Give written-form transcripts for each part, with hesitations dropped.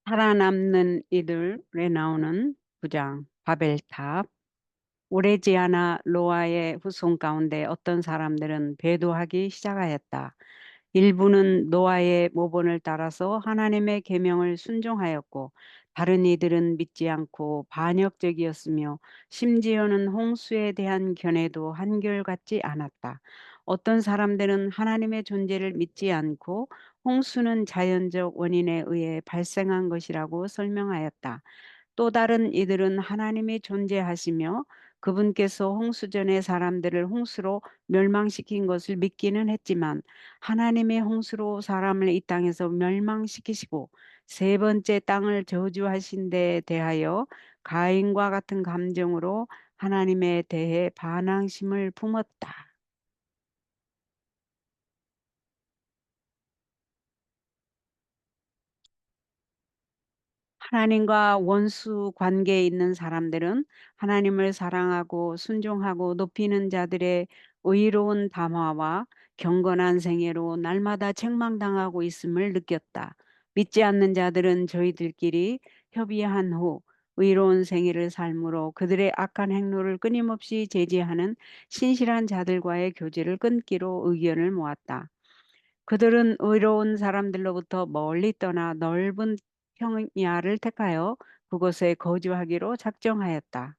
살아남는 이들에 나오는 부장 바벨탑. 오래지 않아 노아의 후손 가운데 어떤 사람들은 배도하기 시작하였다. 일부는 노아의 모본을 따라서 하나님의 계명을 순종하였고, 다른 이들은 믿지 않고 반역적이었으며 심지어는 홍수에 대한 견해도 한결같지 않았다. 어떤 사람들은 하나님의 존재를 믿지 않고 홍수는 자연적 원인에 의해 발생한 것이라고 설명하였다. 또 다른 이들은 하나님이 존재하시며 그분께서 홍수 전에 사람들을 홍수로 멸망시킨 것을 믿기는 했지만, 하나님의 홍수로 사람을 이 땅에서 멸망시키시고 세 번째 땅을 저주하신 데 대하여 가인과 같은 감정으로 하나님에 대해 반항심을 품었다. 하나님과 원수 관계에 있는 사람들은 하나님을 사랑하고 순종하고 높이는 자들의 의로운 담화와 경건한 생애로 날마다 책망당하고 있음을 느꼈다. 믿지 않는 자들은 저희들끼리 협의한 후 의로운 생애를 삶으로 그들의 악한 행로를 끊임없이 제지하는 신실한 자들과의 교제를 끊기로 의견을 모았다. 그들은 의로운 사람들로부터 멀리 떠나 넓은 평야를 택하여 그곳에 거주하기로 작정하였다.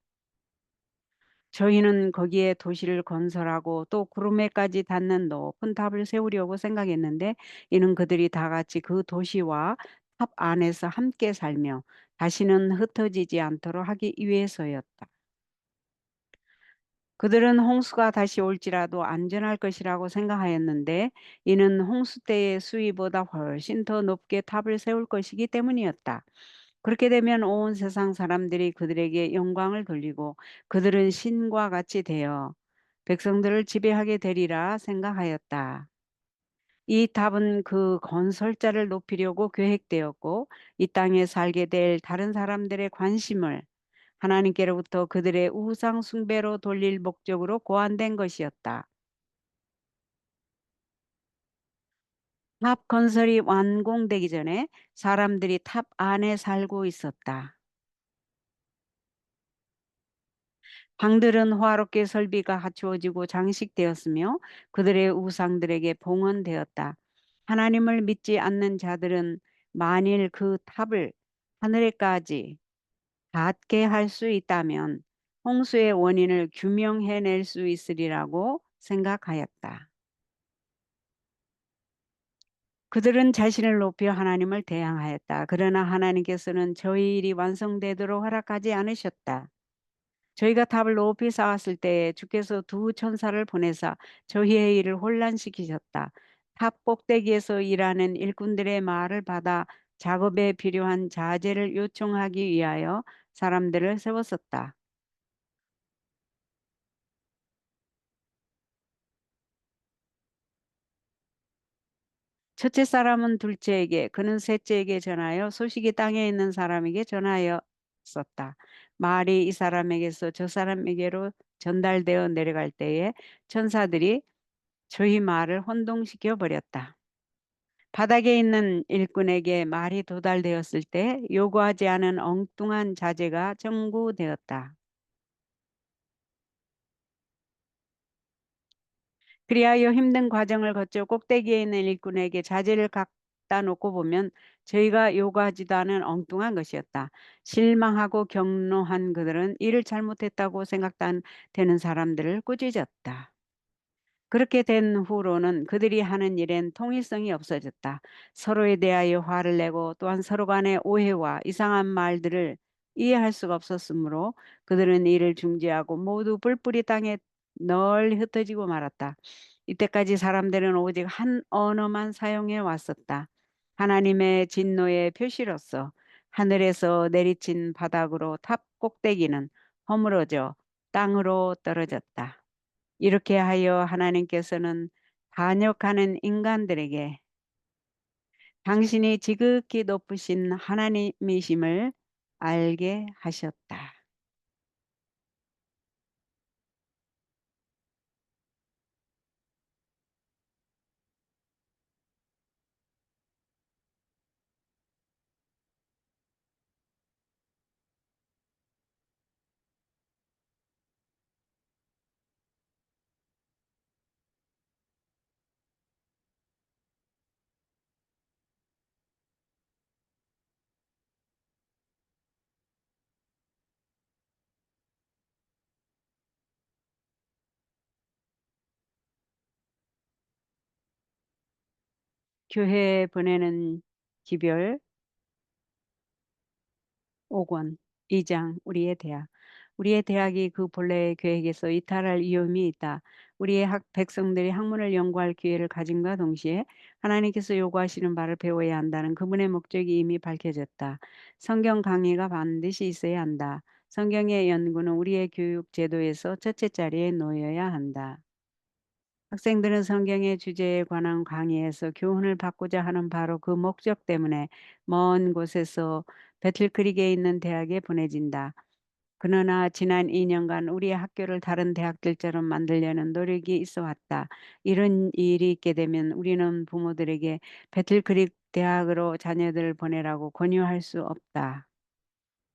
저희는 거기에 도시를 건설하고 또 구름에까지 닿는 높은 탑을 세우려고 생각했는데, 이는 그들이 다 같이 그 도시와 탑 안에서 함께 살며 다시는 흩어지지 않도록 하기 위해서였다. 그들은 홍수가 다시 올지라도 안전할 것이라고 생각하였는데, 이는 홍수 때의 수위보다 훨씬 더 높게 탑을 세울 것이기 때문이었다. 그렇게 되면 온 세상 사람들이 그들에게 영광을 돌리고 그들은 신과 같이 되어 백성들을 지배하게 되리라 생각하였다. 이 탑은 그 건설자를 높이려고 계획되었고, 이 땅에 살게 될 다른 사람들의 관심을 하나님께로부터 그들의 우상 숭배로 돌릴 목적으로 고안된 것이었다. 탑 건설이 완공되기 전에 사람들이 탑 안에 살고 있었다. 방들은 화롭게 설비가 갖추어지고 장식되었으며 그들의 우상들에게 봉헌되었다. 하나님을 믿지 않는 자들은 만일 그 탑을 하늘에까지 닿게 할 수 있다면 홍수의 원인을 규명해낼 수 있으리라고 생각하였다. 그들은 자신을 높여 하나님을 대항하였다. 그러나 하나님께서는 저희 일이 완성되도록 허락하지 않으셨다. 저희가 탑을 높이 쌓았을 때 주께서 두 천사를 보내사 저희의 일을 혼란시키셨다. 탑 꼭대기에서 일하는 일꾼들의 말을 받아 작업에 필요한 자재를 요청하기 위하여 사람들을 세웠었다. 첫째 사람은 둘째에게, 그는 셋째에게 전하여 소식이 땅에 있는 사람에게 전하였었다. 말이 이 사람에게서 저 사람에게로 전달되어 내려갈 때에 천사들이 저희 말을 혼동시켜 버렸다. 바닥에 있는 일꾼에게 말이 도달되었을 때 요구하지 않은 엉뚱한 자재가 청구되었다. 그리하여 힘든 과정을 거쳐 꼭대기에 있는 일꾼에게 자재를 갖다 놓고 보면 저희가 요구하지도 않은 엉뚱한 것이었다. 실망하고 격노한 그들은 일을 잘못했다고 생각되는 사람들을 꾸짖었다. 그렇게 된 후로는 그들이 하는 일엔 통일성이 없어졌다. 서로에 대하여 화를 내고 또한 서로 간의 오해와 이상한 말들을 이해할 수가 없었으므로 그들은 이를 중지하고 모두 뿔뿔이 땅에 널리 흩어지고 말았다. 이때까지 사람들은 오직 한 언어만 사용해 왔었다. 하나님의 진노의 표시로서 하늘에서 내리친 바닥으로 탑 꼭대기는 허물어져 땅으로 떨어졌다. 이렇게 하여 하나님께서는 반역하는 인간들에게 당신이 지극히 높으신 하나님이심을 알게 하셨다. 교회에 보내는 기별 5권 2장 우리의 대학. 우리의 대학이 그 본래의 계획에서 이탈할 위험이 있다. 우리의 백성들이 학문을 연구할 기회를 가짐과 동시에 하나님께서 요구하시는 바를 배워야 한다는 그분의 목적이 이미 밝혀졌다. 성경 강의가 반드시 있어야 한다. 성경의 연구는 우리의 교육 제도에서 첫째 자리에 놓여야 한다. 학생들은 성경의 주제에 관한 강의에서 교훈을 받고자 하는 바로 그 목적 때문에 먼 곳에서 배틀크릭에 있는 대학에 보내진다. 그러나 지난 2년간 우리의 학교를 다른 대학들처럼 만들려는 노력이 있어 왔다. 이런 일이 있게 되면 우리는 부모들에게 배틀크릭 대학으로 자녀들을 보내라고 권유할 수 없다.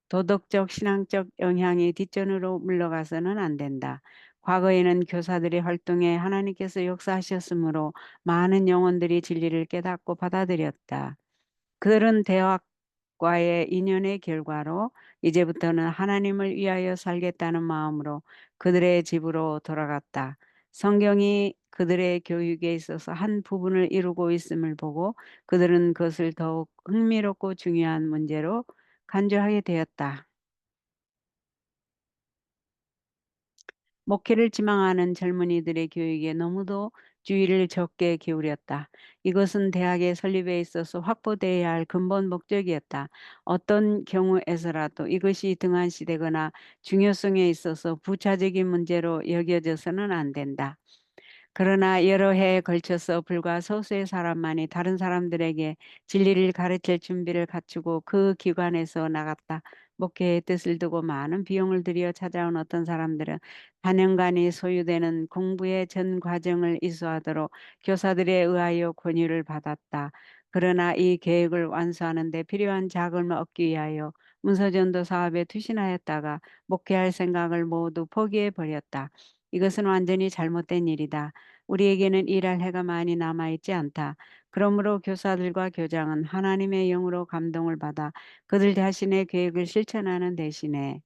도덕적, 신앙적 영향이 뒷전으로 물러가서는 안 된다. 과거에는 교사들의 활동에 하나님께서 역사하셨으므로 많은 영혼들이 진리를 깨닫고 받아들였다. 그들은 대학과의 인연의 결과로 이제부터는 하나님을 위하여 살겠다는 마음으로 그들의 집으로 돌아갔다. 성경이 그들의 교육에 있어서 한 부분을 이루고 있음을 보고 그들은 그것을 더욱 흥미롭고 중요한 문제로 간주하게 되었다. 목회를 지망하는 젊은이들의 교육에 너무도 주의를 적게 기울였다. 이것은 대학의 설립에 있어서 확보되어야 할 근본 목적이었다. 어떤 경우에서라도 이것이 등한시되거나 중요성에 있어서 부차적인 문제로 여겨져서는 안 된다. 그러나 여러 해에 걸쳐서 불과 소수의 사람만이 다른 사람들에게 진리를 가르칠 준비를 갖추고 그 기관에서 나갔다. 목회의 뜻을 두고 많은 비용을 들여 찾아온 어떤 사람들은 4년간이 소요되는 공부의 전 과정을 이수하도록 교사들에 의하여 권유를 받았다. 그러나 이 계획을 완수하는 데 필요한 자금을 얻기 위하여 문서전도 사업에 투신하였다가 목회할 생각을 모두 포기해 버렸다. 이것은 완전히 잘못된 일이다. 우리에게는 일할 해가 많이 남아있지 않다. 그러므로 교사들과 교장은 하나님의 영으로 감동을 받아 그들 자신의 계획을 실천하는 대신에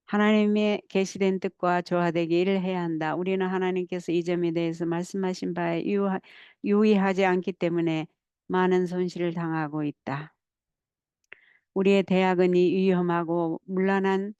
하나님의 계시된 뜻과 조화되게 일을 해야 한다. 우리는 하나님께서 이 점에 대해서 말씀하신 바에 유의하지 않기 때문에 많은 손실을 당하고 있다. 우리의 대학은 이 위험하고 문란한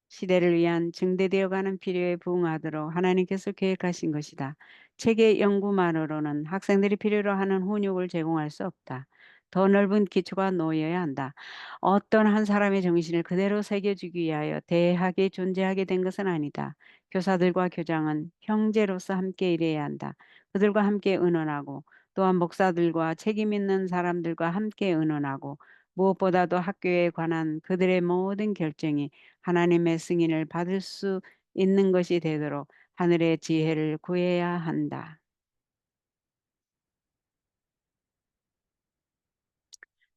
시대를 위한 증대되어가는 필요에 부응하도록 하나님께서 계획하신 것이다. 책의 연구만으로는 학생들이 필요로 하는 훈육을 제공할 수 없다. 더 넓은 기초가 놓여야 한다. 어떤 한 사람의 정신을 그대로 새겨주기 위하여 대학이 존재하게 된 것은 아니다. 교사들과 교장은 형제로서 함께 일해야 한다. 그들과 함께 의논하고 또한 목사들과 책임 있는 사람들과 함께 의논하고 무엇보다도 학교에 관한 그들의 모든 결정이 하나님의 승인을 받을 수 있는 것이 되도록 하늘의 지혜를 구해야 한다.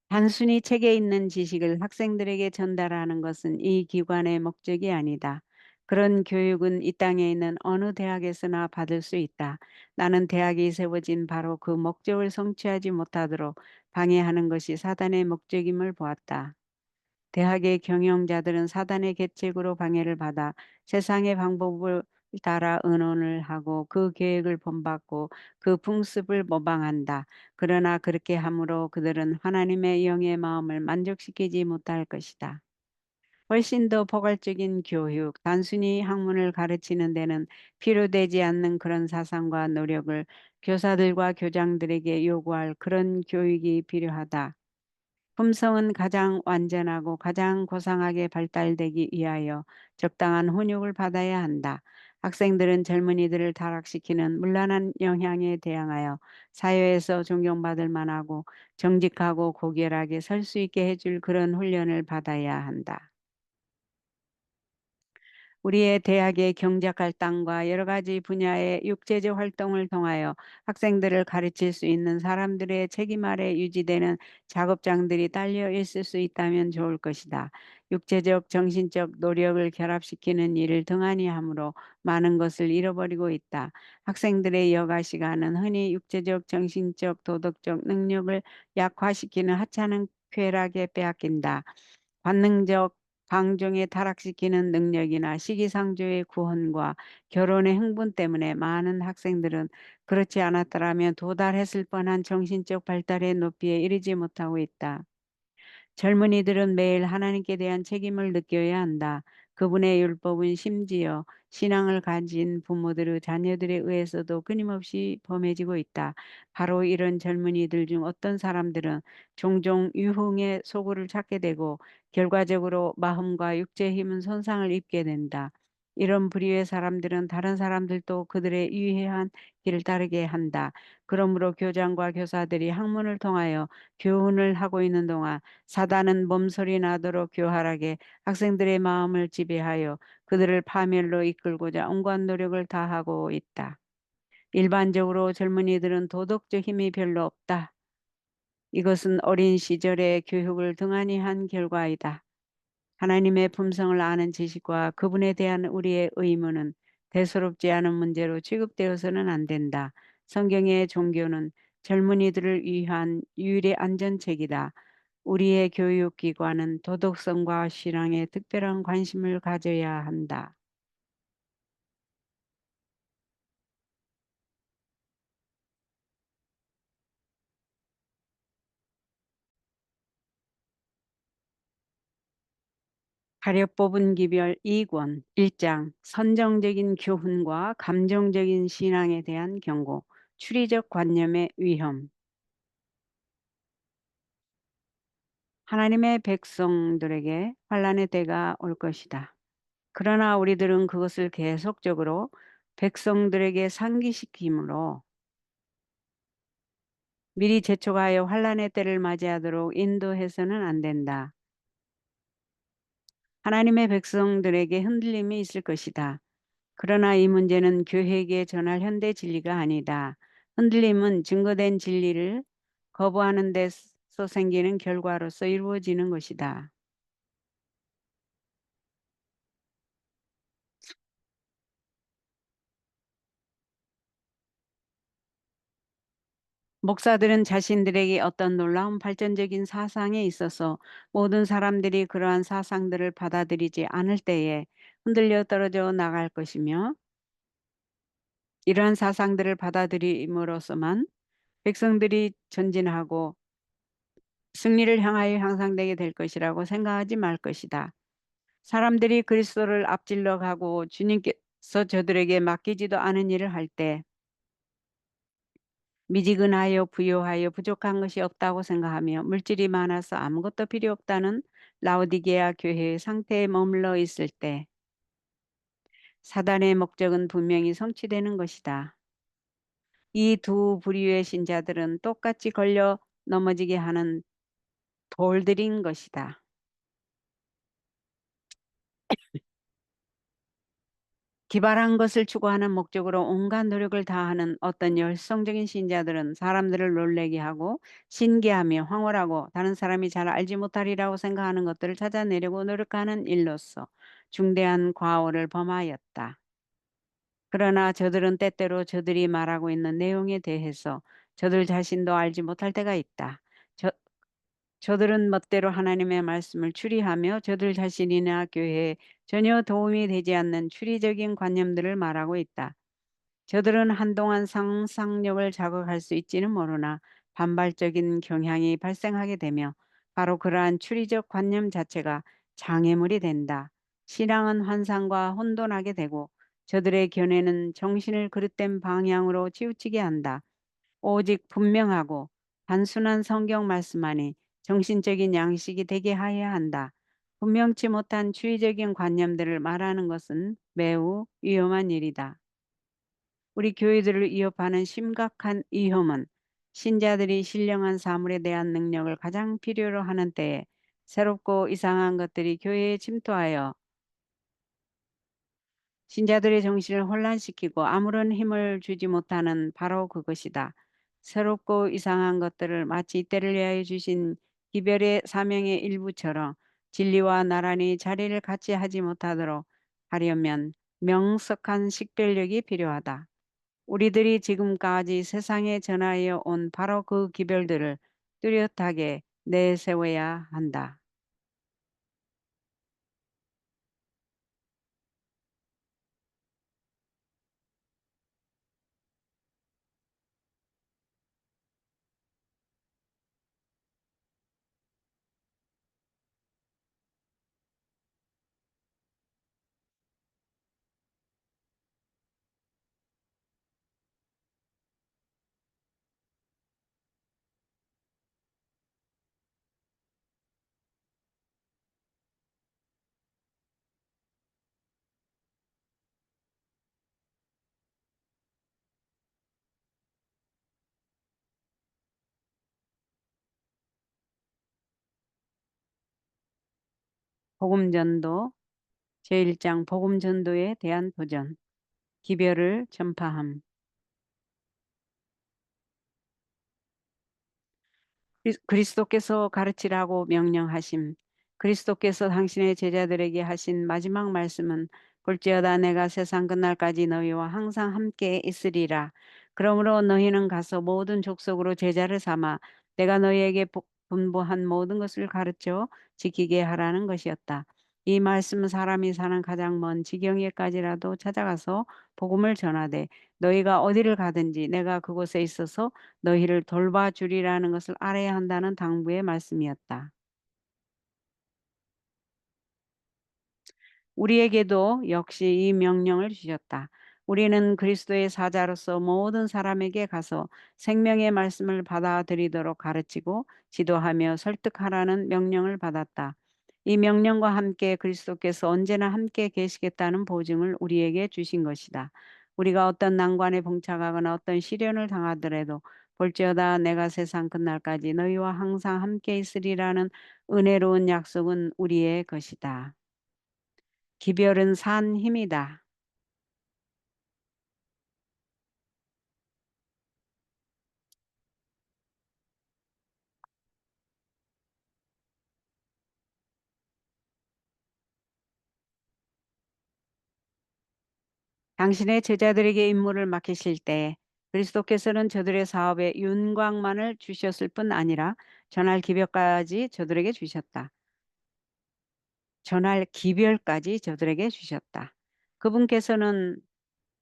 단순히 책에 있는 지식을 학생들에게 전달하는 것은 이 기관의 목적이 아니다. 그런 교육은 이 땅에 있는 어느 대학에서나 받을 수 있다. 나는 대학이 세워진 바로 그 목적을 성취하지 못하도록 방해하는 것이 사단의 목적임을 보았다. 대학의 경영자들은 사단의 계책으로 방해를 받아 세상의 방법을 따라 의논을 하고 그 계획을 본받고 그 풍습을 모방한다. 그러나 그렇게 함으로 그들은 하나님의 영의 마음을 만족시키지 못할 것이다. 훨씬 더 포괄적인 교육, 단순히 학문을 가르치는 데는 필요되지 않는 그런 사상과 노력을 교사들과 교장들에게 요구할 그런 교육이 필요하다. 품성은 가장 완전하고 가장 고상하게 발달되기 위하여 적당한 훈육을 받아야 한다. 학생들은 젊은이들을 타락시키는 문란한 영향에 대항하여 사회에서 존경받을 만하고 정직하고 고결하게 설 수 있게 해줄 그런 훈련을 받아야 한다. 우리의 대학의 경작할당과 여러 가지 분야의 육체적 활동을 통하여 학생들을 가르칠 수 있는 사람들의 책임 아래 유지되는 작업장들이 딸려 있을 수 있다면 좋을 것이다. 육체적, 정신적 노력을 결합시키는 일을 등한히 함으로 많은 것을 잃어버리고 있다. 학생들의 여가 시간은 흔히 육체적, 정신적, 도덕적 능력을 약화시키는 하찮은 쾌락에 빼앗긴다. 관능적 방종에 타락시키는 능력이나 시기상조의 구혼과 결혼의 흥분 때문에 많은 학생들은 그렇지 않았더라면 도달했을 뻔한 정신적 발달의 높이에 이르지 못하고 있다. 젊은이들은 매일 하나님께 대한 책임을 느껴야 한다. 그분의 율법은 심지어 신앙을 가진 부모들의 자녀들에 의해서도 끊임없이 범해지고 있다. 바로 이런 젊은이들 중 어떤 사람들은 종종 유흥의 소굴을 찾게 되고 결과적으로 마음과 육체의 힘은 손상을 입게 된다. 이런 부류의 사람들은 다른 사람들도 그들의 유해한 길을 따르게 한다. 그러므로 교장과 교사들이 학문을 통하여 교훈을 하고 있는 동안 사단은 몸소리 나도록 교활하게 학생들의 마음을 지배하여 그들을 파멸로 이끌고자 온갖 노력을 다하고 있다. 일반적으로 젊은이들은 도덕적 힘이 별로 없다. 이것은 어린 시절의 교육을 등한히 한 결과이다. 하나님의 품성을 아는 지식과 그분에 대한 우리의 의무는 대수롭지 않은 문제로 취급되어서는 안 된다. 성경의 종교는 젊은이들을 위한 유일의 안전책이다. 우리의 교육기관은 도덕성과 신앙에 특별한 관심을 가져야 한다. 가려 뽑은 기별 2권 1장 선정적인 교훈과 감정적인 신앙에 대한 경고 추리적 관념의 위험 하나님의 백성들에게 환란의 때가 올 것이다. 그러나 우리들은 그것을 계속적으로 백성들에게 상기시킴으로 미리 재촉하여 환란의 때를 맞이하도록 인도해서는 안 된다. 하나님의 백성들에게 흔들림이 있을 것이다. 그러나 이 문제는 교회에게 전할 현대 진리가 아니다. 흔들림은 증거된 진리를 거부하는 데서 생기는 결과로서 이루어지는 것이다. 목사들은 자신들에게 어떤 놀라운 발전적인 사상에 있어서 모든 사람들이 그러한 사상들을 받아들이지 않을 때에 흔들려 떨어져 나갈 것이며 이러한 사상들을 받아들임으로써만 백성들이 전진하고 승리를 향하여 향상되게 될 것이라고 생각하지 말 것이다. 사람들이 그리스도를 앞질러 가고 주님께서 저들에게 맡기지도 않은 일을 할 때 미지근하여 부요하여 부족한 것이 없다고 생각하며 물질이 많아서 아무것도 필요 없다는 라오디게아 교회의 상태에 머물러 있을 때 사단의 목적은 분명히 성취되는 것이다. 이 두 부류의 신자들은 똑같이 걸려 넘어지게 하는 돌들인 것이다. 기발한 것을 추구하는 목적으로 온갖 노력을 다하는 어떤 열성적인 신자들은 사람들을 놀래게 하고 신기하며 황홀하고 다른 사람이 잘 알지 못하리라고 생각하는 것들을 찾아내려고 노력하는 일로서 중대한 과오를 범하였다. 그러나 저들은 때때로 저들이 말하고 있는 내용에 대해서 저들 자신도 알지 못할 때가 있다. 저들은 멋대로 하나님의 말씀을 추리하며 저들 자신이나 교회에 전혀 도움이 되지 않는 추리적인 관념들을 말하고 있다. 저들은 한동안 상상력을 자극할 수 있지는 모르나 반발적인 경향이 발생하게 되며 바로 그러한 추리적 관념 자체가 장애물이 된다. 신앙은 환상과 혼돈하게 되고 저들의 견해는 정신을 그릇된 방향으로 치우치게 한다. 오직 분명하고 단순한 성경 말씀만이 정신적인 양식이 되게 하여야 한다. 분명치 못한 주의적인 관념들을 말하는 것은 매우 위험한 일이다. 우리 교회들을 위협하는 심각한 위험은 신자들이 신령한 사물에 대한 능력을 가장 필요로 하는 때에 새롭고 이상한 것들이 교회에 침투하여 신자들의 정신을 혼란시키고 아무런 힘을 주지 못하는 바로 그것이다. 새롭고 이상한 것들을 마치 때를 위하여 주신 기별의 사명의 일부처럼 진리와 나란히 자리를 같이 하지 못하도록 하려면 명석한 식별력이 필요하다. 우리들이 지금까지 세상에 전하여 온 바로 그 기별들을 뚜렷하게 내세워야 한다. 복음전도 제1장 복음전도에 대한 도전. 기별을 전파함. 그리스도께서 가르치라고 명령하심. 그리스도께서 당신의 제자들에게 하신 마지막 말씀은 볼지어다 내가 세상 끝날까지 너희와 항상 함께 있으리라. 그러므로 너희는 가서 모든 족속으로 제자를 삼아 내가 너희에게 분부한 모든 것을 가르쳐 지키게 하라는 것이었다. 이 말씀은 사람이 사는 가장 먼 지경에까지라도 찾아가서 복음을 전하되 너희가 어디를 가든지 내가 그곳에 있어서 너희를 돌봐주리라는 것을 알아야 한다는 당부의 말씀이었다. 우리에게도 역시 이 명령을 주셨다. 우리는 그리스도의 사자로서 모든 사람에게 가서 생명의 말씀을 받아들이도록 가르치고 지도하며 설득하라는 명령을 받았다. 이 명령과 함께 그리스도께서 언제나 함께 계시겠다는 보증을 우리에게 주신 것이다. 우리가 어떤 난관에 봉착하거나 어떤 시련을 당하더라도 볼지어다 내가 세상 끝날까지 너희와 항상 함께 있으리라는 은혜로운 약속은 우리의 것이다. 기별은 산 힘이다. 당신의 제자들에게 임무를 맡기실 때 그리스도께서는 저들의 사업에 윤곽만을 주셨을 뿐 아니라 전할 기별까지 저들에게 주셨다. 전할 기별까지 저들에게 주셨다. 그분께서는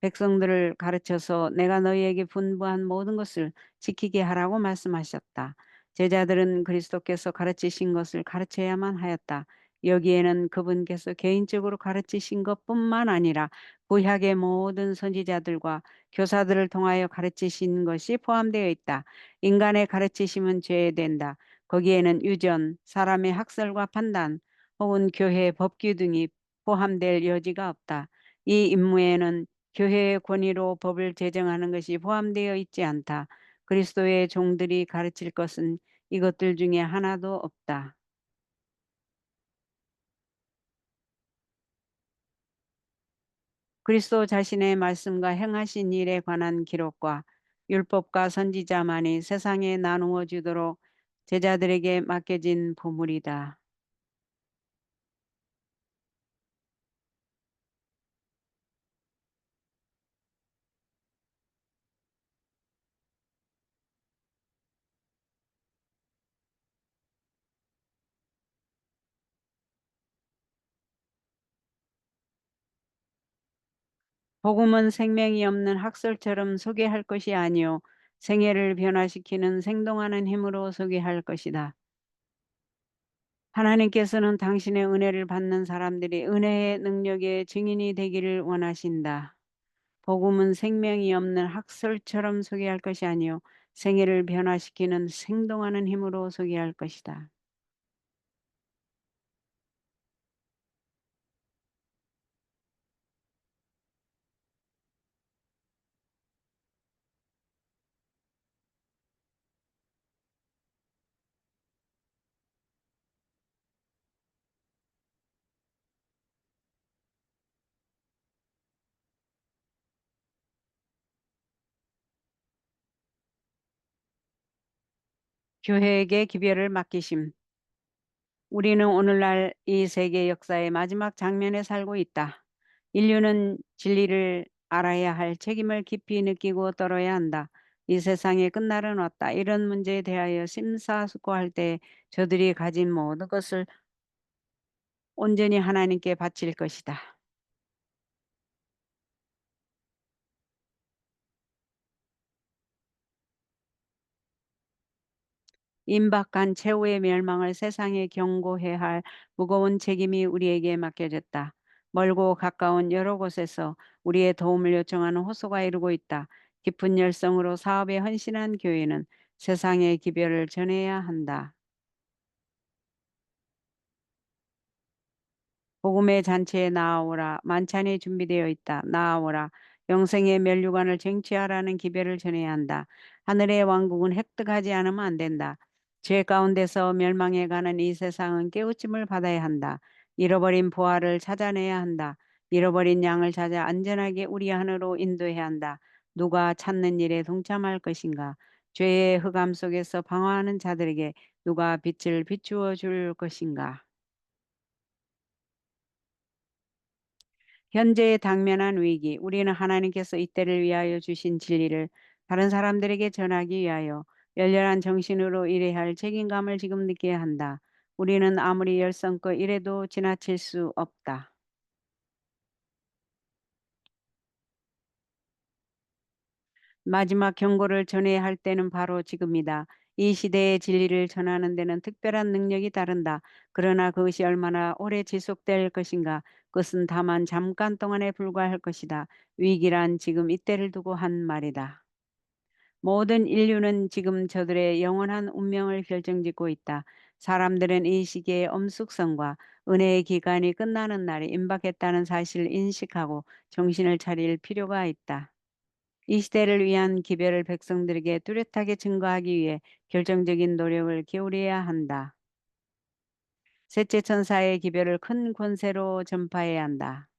백성들을 가르쳐서 내가 너희에게 분부한 모든 것을 지키게 하라고 말씀하셨다. 제자들은 그리스도께서 가르치신 것을 가르쳐야만 하였다. 여기에는 그분께서 개인적으로 가르치신 것뿐만 아니라 구약의 모든 선지자들과 교사들을 통하여 가르치신 것이 포함되어 있다. 인간의 가르치심은 죄된다. 거기에는 유전, 사람의 학설과 판단, 혹은 교회의 법규 등이 포함될 여지가 없다. 이 임무에는 교회의 권위로 법을 제정하는 것이 포함되어 있지 않다. 그리스도의 종들이 가르칠 것은 이것들 중에 하나도 없다. 그리스도 자신의 말씀과 행하신 일에 관한 기록과 율법과 선지자만이 세상에 나누어 주도록 제자들에게 맡겨진 보물이다. 복음은 생명이 없는 학설처럼 소개할 것이 아니요 생애를 변화시키는 생동하는 힘으로 소개할 것이다. 하나님께서는 당신의 은혜를 받는 사람들이 은혜의 능력의 증인이 되기를 원하신다. 복음은 생명이 없는 학설처럼 소개할 것이 아니요 생애를 변화시키는 생동하는 힘으로 소개할 것이다. 교회에게 기별을 맡기심. 우리는 오늘날 이 세계 역사의 마지막 장면에 살고 있다. 인류는 진리를 알아야 할 책임을 깊이 느끼고 떨어야 한다. 이 세상의 끝날은 왔다. 이런 문제에 대하여 심사숙고할 때 저들이 가진 모든 것을 온전히 하나님께 바칠 것이다. 임박한 최후의 멸망을 세상에 경고해야 할 무거운 책임이 우리에게 맡겨졌다. 멀고 가까운 여러 곳에서 우리의 도움을 요청하는 호소가 이루고 있다. 깊은 열성으로 사업에 헌신한 교회는 세상의 기별을 전해야 한다. 복음의 잔치에 나아오라. 만찬이 준비되어 있다. 나아오라. 영생의 면류관을 쟁취하라는 기별을 전해야 한다. 하늘의 왕국은 획득하지 않으면 안 된다. 죄 가운데서 멸망해 가는 이 세상은 깨우침을 받아야 한다. 잃어버린 보화를 찾아내야 한다. 잃어버린 양을 찾아 안전하게 우리 안으로 인도해야 한다. 누가 찾는 일에 동참할 것인가? 죄의 흑암 속에서 방황하는 자들에게 누가 빛을 비추어 줄 것인가? 현재에 당면한 위기, 우리는 하나님께서 이때를 위하여 주신 진리를 다른 사람들에게 전하기 위하여 열렬한 정신으로 일해야 할 책임감을 지금 느껴야 한다. 우리는 아무리 열성껏 일해도 지나칠 수 없다. 마지막 경고를 전해야 할 때는 바로 지금이다. 이 시대의 진리를 전하는 데는 특별한 능력이 따른다. 그러나 그것이 얼마나 오래 지속될 것인가? 그것은 다만 잠깐 동안에 불과할 것이다. 위기란 지금 이때를 두고 한 말이다. 모든 인류는 지금 저들의 영원한 운명을 결정짓고 있다. 사람들은 이 시기의 엄숙성과 은혜의 기간이 끝나는 날이 임박했다는 사실을 인식하고 정신을 차릴 필요가 있다. 이 시대를 위한 기별을 백성들에게 뚜렷하게 증거하기 위해 결정적인 노력을 기울여야 한다. 셋째 천사의 기별을 큰 권세로 전파해야 한다.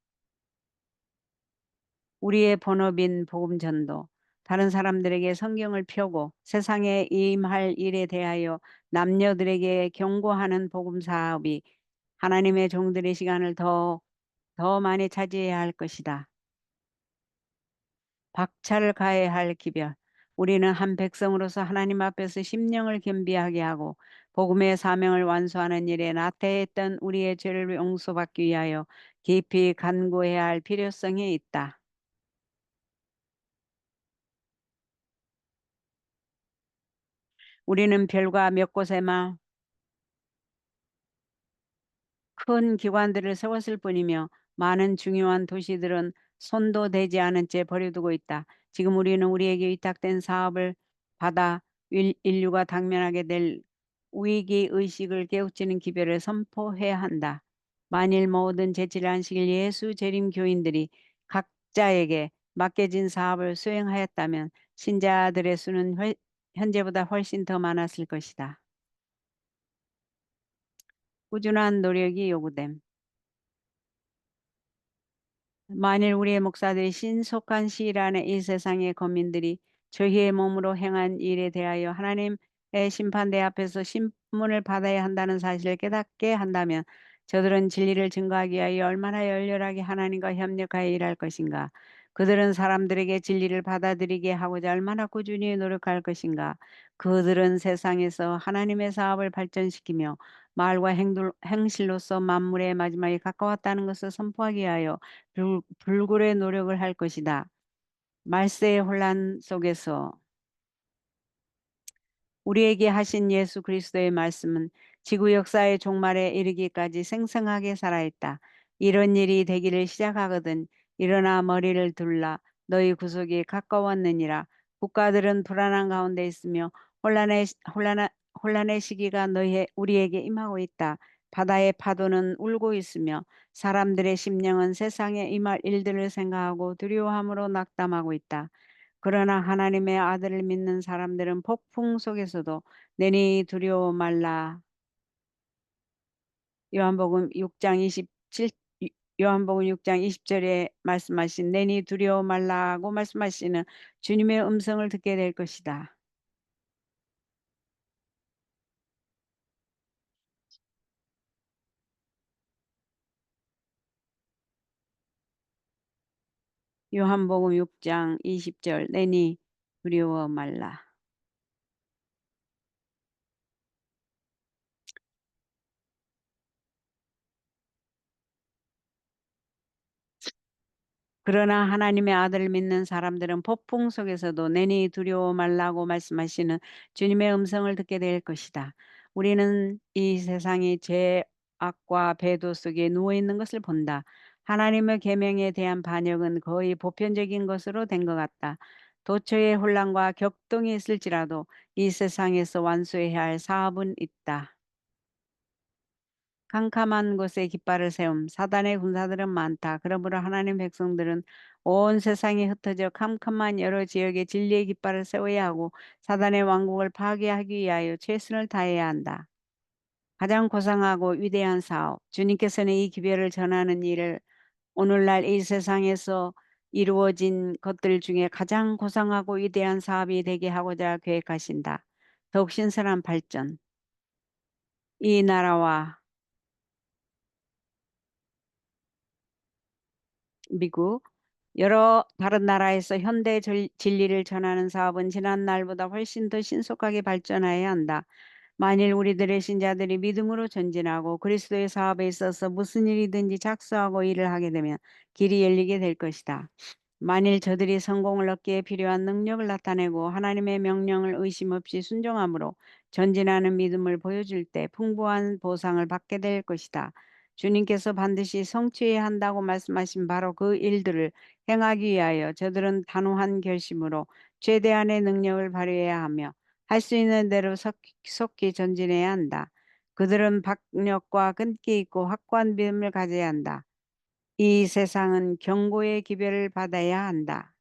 우리의 본업인 복음 전도, 다른 사람들에게 성경을 펴고 세상에 임할 일에 대하여 남녀들에게 경고하는 복음 사업이 하나님의 종들의 시간을 더 많이 차지해야 할 것이다. 박차를 가해야 할 기별. 우리는 한 백성으로서 하나님 앞에서 심령을 겸비하게 하고 복음의 사명을 완수하는 일에 나태했던 우리의 죄를 용서받기 위하여 깊이 간구해야 할 필요성이 있다. 우리는 별과 몇 곳에만 큰 기관들을 세웠을 뿐이며 많은 중요한 도시들은 손도 대지 않은 채 버려두고 있다. 지금 우리는 우리에게 위탁된 사업을 받아 인류가 당면하게 될 위기 의식을 깨우치는 기별을 선포해야 한다. 만일 모든 재치를 안식일 예수 재림 교인들이 각자에게 맡겨진 사업을 수행하였다면 신자들의 수는 현재보다 훨씬 더 많았을 것이다. 꾸준한 노력이 요구됨. 만일 우리의 목사들이 신속한 시일 안에 이 세상의 거민들이 저희의 몸으로 행한 일에 대하여 하나님의 심판대 앞에서 심문을 받아야 한다는 사실을 깨닫게 한다면 저들은 진리를 증거하기 위하여 얼마나 열렬하게 하나님과 협력하여 일할 것인가. 그들은 사람들에게 진리를 받아들이게 하고자 얼마나 꾸준히 노력할 것인가. 그들은 세상에서 하나님의 사업을 발전시키며 말과 행실로서 만물의 마지막에 가까웠다는 것을 선포하기 위하여 불굴의 노력을 할 것이다. 말세의 혼란 속에서 우리에게 하신 예수 그리스도의 말씀은 지구 역사의 종말에 이르기까지 생생하게 살아있다. 이런 일이 되기를 시작하거든 일어나 머리를 둘라 너희 구속이 가까웠느니라. 국가들은 불안한 가운데 있으며 혼란의 시기가 우리에게 임하고 있다. 바다의 파도는 울고 있으며 사람들의 심령은 세상에 임할 일들을 생각하고 두려워함으로 낙담하고 있다. 그러나 하나님의 아들을 믿는 사람들은 폭풍 속에서도 내니 두려워 말라. 요한복음 6장 27 요한복음 6장 20절에 말씀하신 내니 두려워 말라고 말씀하시는 주님의 음성을 듣게 될 것이다. 요한복음 6장 20절 내니 두려워 말라. 그러나 하나님의 아들을 믿는 사람들은 폭풍 속에서도 내니 두려워 말라고 말씀하시는 주님의 음성을 듣게 될 것이다. 우리는 이 세상이 죄악과 배도 속에 누워 있는 것을 본다. 하나님의 계명에 대한 반역은 거의 보편적인 것으로 된 것 같다. 도처의 혼란과 격동이 있을지라도 이 세상에서 완수해야 할 사업은 있다. 캄캄한 곳에 깃발을 세움. 사단의 군사들은 많다. 그러므로 하나님 백성들은 온 세상에 흩어져 캄캄한 여러 지역에 진리의 깃발을 세워야 하고 사단의 왕국을 파괴하기 위하여 최선을 다해야 한다. 가장 고상하고 위대한 사업, 주님께서는 이 기별을 전하는 일을 오늘날 이 세상에서 이루어진 것들 중에 가장 고상하고 위대한 사업이 되게 하고자 계획하신다. 더욱 신선한 발전, 이 나라와 미국, 여러 다른 나라에서 현대 진리를 전하는 사업은 지난 날보다 훨씬 더 신속하게 발전해야 한다. 만일 우리들의 신자들이 믿음으로 전진하고 그리스도의 사업에 있어서 무슨 일이든지 착수하고 일을 하게 되면 길이 열리게 될 것이다. 만일 저들이 성공을 얻기에 필요한 능력을 나타내고 하나님의 명령을 의심 없이 순종함으로 전진하는 믿음을 보여줄 때 풍부한 보상을 받게 될 것이다. 주님께서 반드시 성취해야 한다고 말씀하신 바로 그 일들을 행하기 위하여 저들은 단호한 결심으로 최대한의 능력을 발휘해야 하며 할 수 있는 대로 속히 전진해야 한다. 그들은 박력과 끈기 있고 확고한 믿음을 가져야 한다. 이 세상은 경고의 기별을 받아야 한다.